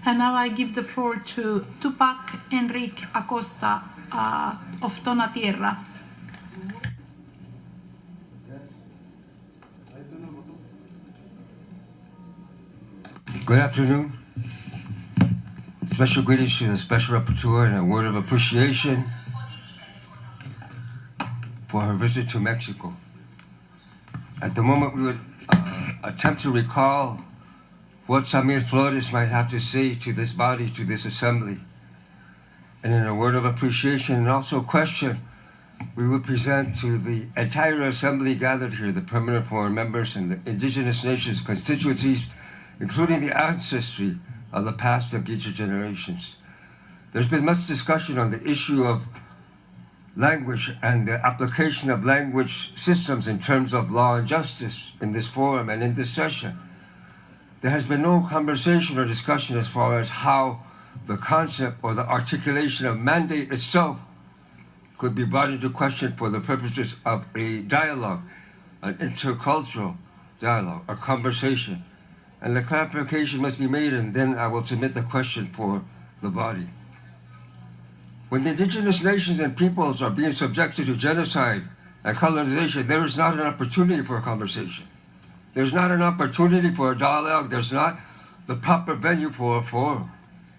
And now I give the floor to Tupac Enrique Acosta of TONATIERRA. Good afternoon. Special greetings to the Special Rapporteur and a word of appreciation for her visit to Mexico. At the moment, we would attempt to recall what Samir Flores might have to say to this body, to this assembly. And in a word of appreciation and also question, we would present to the entire assembly gathered here, the permanent foreign members and the indigenous nations constituencies, including the ancestry of the past and future generations. There's been much discussion on the issue of language and the application of language systems in terms of law and justice in this forum and in this session. There has been no conversation or discussion as far as how the concept or the articulation of mandate itself could be brought into question for the purposes of a dialogue, an intercultural dialogue, a conversation. And the clarification must be made, and then I will submit the question for the body. When the indigenous nations and peoples are being subjected to genocide and colonization, there is not an opportunity for a conversation. There's not an opportunity for a dialogue. There's not the proper venue for a forum.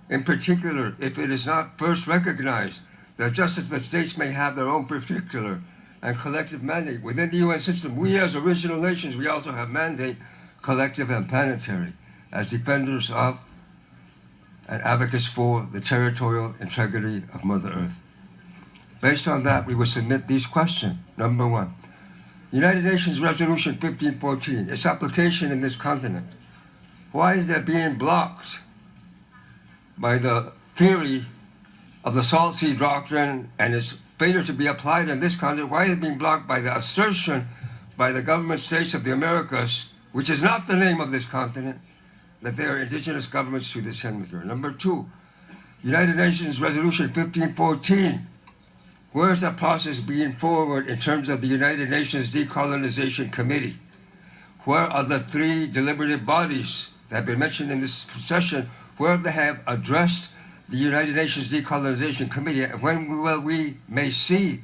In particular, if it is not first recognized that just as the states may have their own particular and collective mandate within the UN system, we as original nations, we also have mandate, collective and planetary, as defenders of and advocates for the territorial integrity of Mother Earth. Based on that, we will submit these questions. Number one, United Nations Resolution 1514, its application in this continent. Why is that being blocked by the theory of the Salt Sea Doctrine and its failure to be applied in this continent? Why is it being blocked by the assertion by the government states of the Americas, which is not the name of this continent, that they are indigenous governments to this hemisphere? Number two, United Nations Resolution 1514. Where is that process being forward in terms of the United Nations Decolonization Committee? Where are the three deliberative bodies that have been mentioned in this session? Where they have addressed the United Nations Decolonization Committee? And when will we may see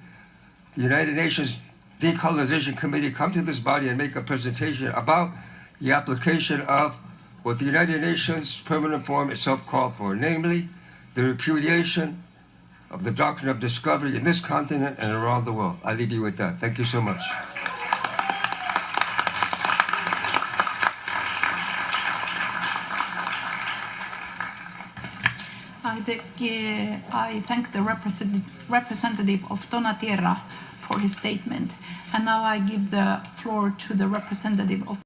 the United Nations Decolonization Committee come to this body and make a presentation about the application of what the United Nations Permanent Forum itself called for, namely the repudiation of the Doctrine of Discovery in this continent and around the world. I leave you with that. Thank you so much. I thank the representative of TONATIERRA for his statement. And now I give the floor to the representative of